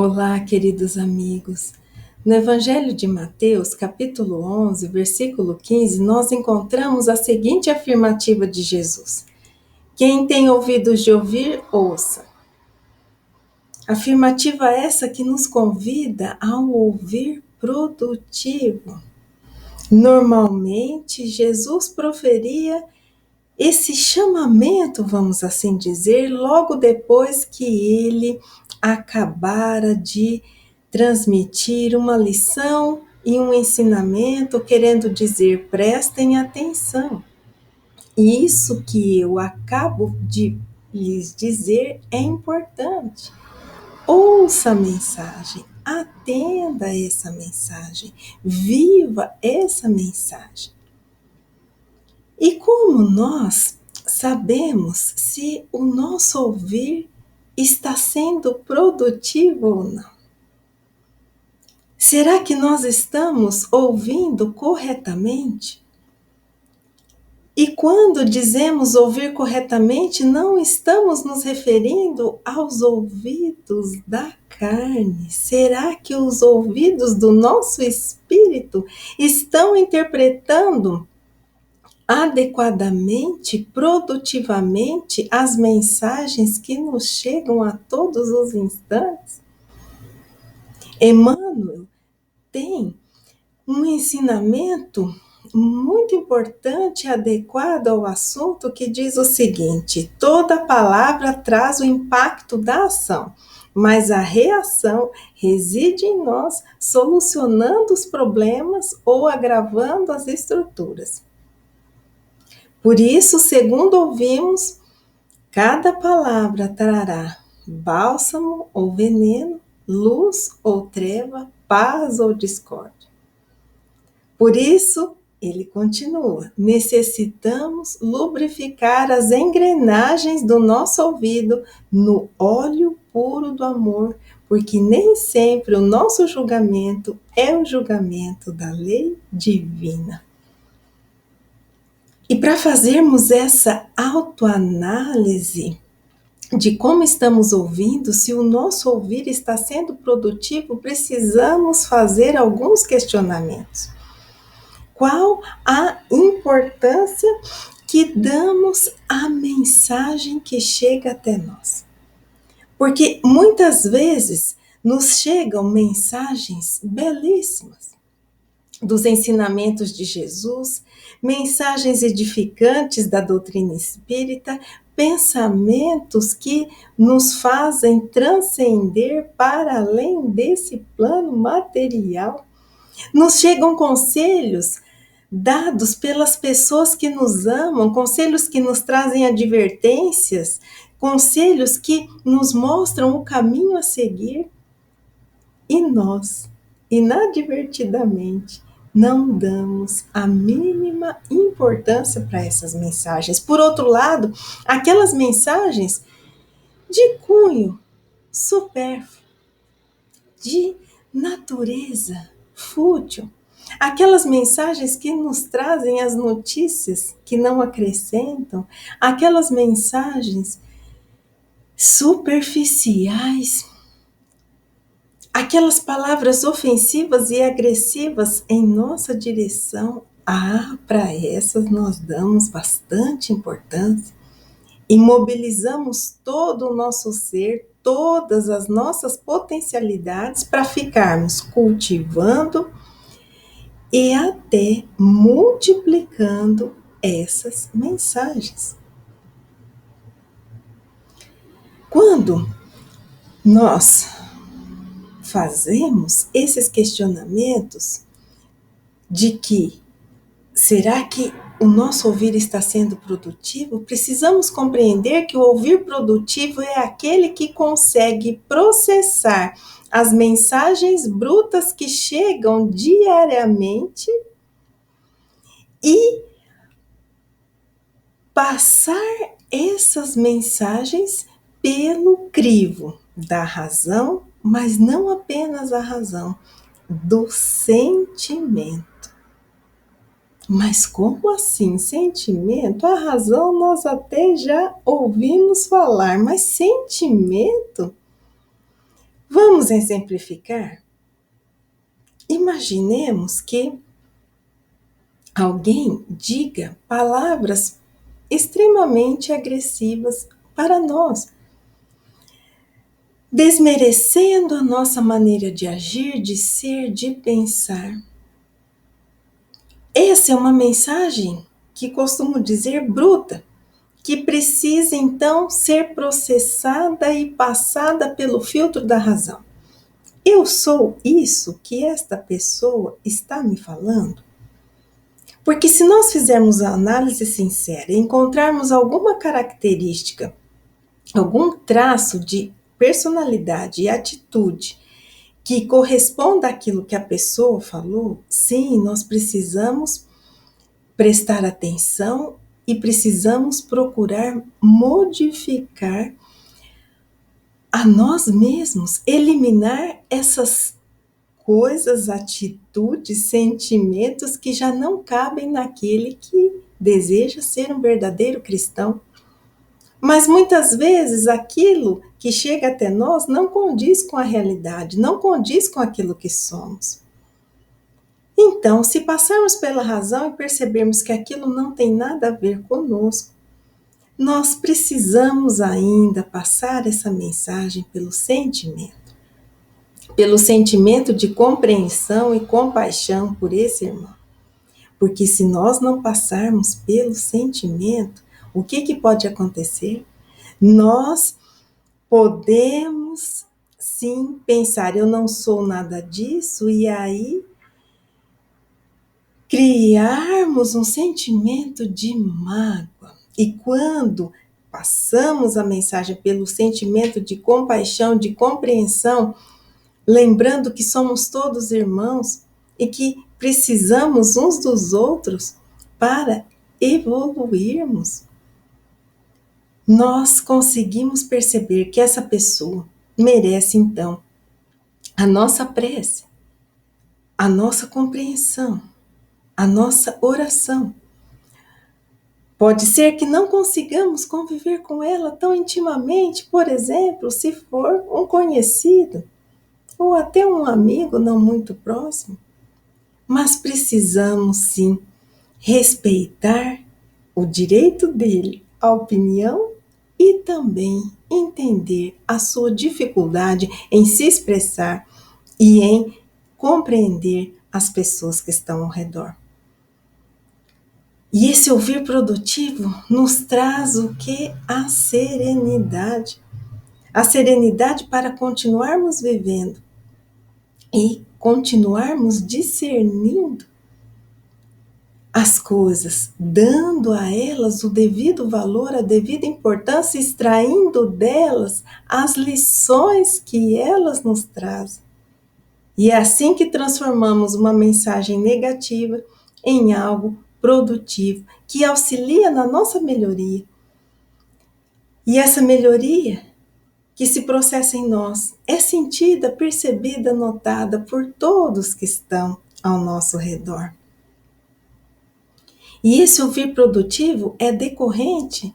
Olá, queridos amigos. No Evangelho de Mateus, capítulo 11, versículo 15, nós encontramos a seguinte afirmativa de Jesus: Quem tem ouvidos de ouvir, ouça. Afirmativa essa que nos convida ao ouvir produtivo. Normalmente, Jesus proferia esse chamamento, vamos assim dizer, logo depois que ele acabara de transmitir uma lição e um ensinamento, querendo dizer, prestem atenção. Isso que eu acabo de lhes dizer é importante. Ouça a mensagem, atenda essa mensagem, viva essa mensagem. E como nós sabemos se o nosso ouvir está sendo produtivo ou não? Será que nós estamos ouvindo corretamente? E quando dizemos ouvir corretamente, não estamos nos referindo aos ouvidos da carne. Será que os ouvidos do nosso espírito estão interpretando adequadamente, produtivamente, as mensagens que nos chegam a todos os instantes? Emmanuel tem um ensinamento muito importante e adequado ao assunto que diz o seguinte: toda palavra traz o impacto da ação, mas a reação reside em nós, solucionando os problemas ou agravando as estruturas. Por isso, segundo ouvimos, cada palavra trará bálsamo ou veneno, luz ou treva, paz ou discórdia. Por isso, ele continua: necessitamos lubrificar as engrenagens do nosso ouvido no óleo puro do amor, porque nem sempre o nosso julgamento é o julgamento da lei divina. E para fazermos essa autoanálise de como estamos ouvindo, se o nosso ouvir está sendo produtivo, precisamos fazer alguns questionamentos. Qual a importância que damos à mensagem que chega até nós? Porque muitas vezes nos chegam mensagens belíssimas dos ensinamentos de Jesus, mensagens edificantes da doutrina espírita, pensamentos que nos fazem transcender para além desse plano material. Nos chegam conselhos dados pelas pessoas que nos amam, conselhos que nos trazem advertências, conselhos que nos mostram o caminho a seguir. E nós, inadvertidamente, não damos a mínima importância para essas mensagens. Por outro lado, aquelas mensagens de cunho supérfluo, de natureza fútil, aquelas mensagens que nos trazem as notícias que não acrescentam, aquelas mensagens superficiais, aquelas palavras ofensivas e agressivas em nossa direção. Para essas nós damos bastante importância e mobilizamos todo o nosso ser, todas as nossas potencialidades para ficarmos cultivando e até multiplicando essas mensagens. Quando nós fazemos esses questionamentos de que será que o nosso ouvir está sendo produtivo, precisamos compreender que o ouvir produtivo é aquele que consegue processar as mensagens brutas que chegam diariamente e passar essas mensagens pelo crivo da razão, mas não apenas a razão, do sentimento. Mas como assim sentimento? A razão nós até já ouvimos falar, mas sentimento? Vamos exemplificar? Imaginemos que alguém diga palavras extremamente agressivas para nós, desmerecendo a nossa maneira de agir, de ser, de pensar. Essa é uma mensagem que costumo dizer bruta, que precisa então ser processada e passada pelo filtro da razão. Eu sou isso que esta pessoa está me falando? Porque se nós fizermos a análise sincera e encontrarmos alguma característica, algum traço de personalidade e atitude que corresponda àquilo que a pessoa falou, sim, nós precisamos prestar atenção e precisamos procurar modificar a nós mesmos, eliminar essas coisas, atitudes, sentimentos que já não cabem naquele que deseja ser um verdadeiro cristão. Mas muitas vezes aquilo que chega até nós não condiz com a realidade, não condiz com aquilo que somos. Então, se passarmos pela razão e percebermos que aquilo não tem nada a ver conosco, nós precisamos ainda passar essa mensagem pelo sentimento de compreensão e compaixão por esse irmão. Porque se nós não passarmos pelo sentimento, o que pode acontecer? Nós podemos sim pensar, eu não sou nada disso, e aí criarmos um sentimento de mágoa. E quando passamos a mensagem pelo sentimento de compaixão, de compreensão, lembrando que somos todos irmãos e que precisamos uns dos outros para evoluirmos, nós conseguimos perceber que essa pessoa merece, então, a nossa prece, a nossa compreensão, a nossa oração. Pode ser que não consigamos conviver com ela tão intimamente, por exemplo, se for um conhecido ou até um amigo não muito próximo, mas precisamos sim respeitar o direito dele à opinião e também entender a sua dificuldade em se expressar e em compreender as pessoas que estão ao redor. E esse ouvir produtivo nos traz o que? A serenidade. A serenidade para continuarmos vivendo e continuarmos discernindo as coisas, dando a elas o devido valor, a devida importância, extraindo delas as lições que elas nos trazem. E é assim que transformamos uma mensagem negativa em algo produtivo, que auxilia na nossa melhoria. E essa melhoria que se processa em nós é sentida, percebida, notada por todos que estão ao nosso redor. E esse ouvir produtivo é decorrente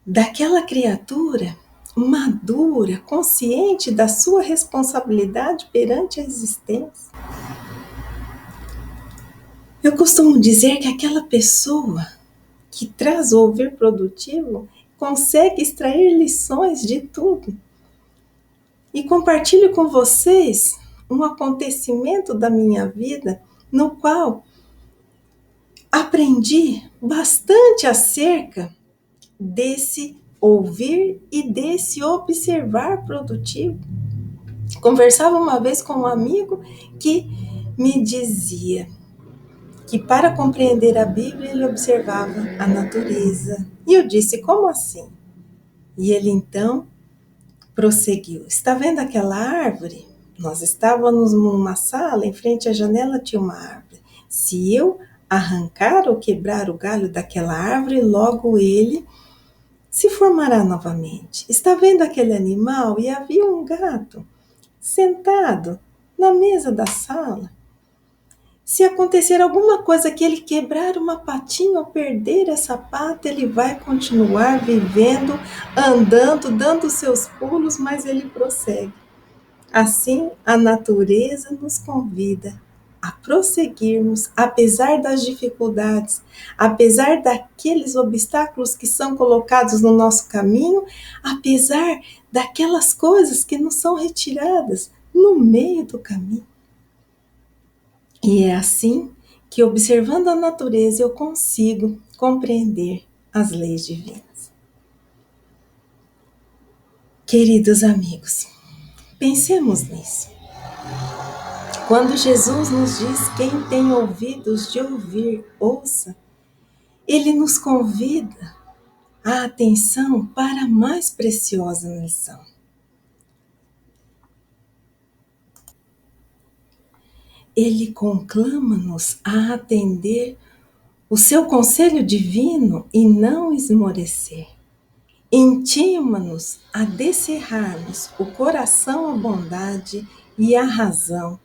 daquela criatura madura, consciente da sua responsabilidade perante a existência. Eu costumo dizer que aquela pessoa que traz o ouvir produtivo consegue extrair lições de tudo. E compartilho com vocês um acontecimento da minha vida no qual aprendi bastante acerca desse ouvir e desse observar produtivo. Conversava uma vez com um amigo que me dizia que para compreender a Bíblia ele observava a natureza. E eu disse, como assim? E ele então prosseguiu, está vendo aquela árvore? Nós estávamos numa sala, em frente à janela tinha uma árvore. Se eu arrancar ou quebrar o galho daquela árvore, logo ele se formará novamente. Está vendo aquele animal? E havia um gato sentado na mesa da sala. Se acontecer alguma coisa que ele quebrar uma patinha ou perder essa pata, ele vai continuar vivendo, andando, dando seus pulos, mas ele prossegue. Assim, a natureza nos convida a prosseguirmos, apesar das dificuldades, apesar daqueles obstáculos que são colocados no nosso caminho, apesar daquelas coisas que nos são retiradas no meio do caminho. E é assim que, observando a natureza, eu consigo compreender as leis divinas. Queridos amigos, pensemos nisso. Quando Jesus nos diz: quem tem ouvidos de ouvir, ouça, ele nos convida a atenção para a mais preciosa lição. Ele conclama-nos a atender o seu conselho divino e não esmorecer. Intima-nos a descerrarmos o coração à bondade e à razão,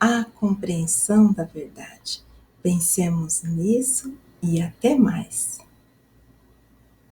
à compreensão da verdade. Pensemos nisso e até mais.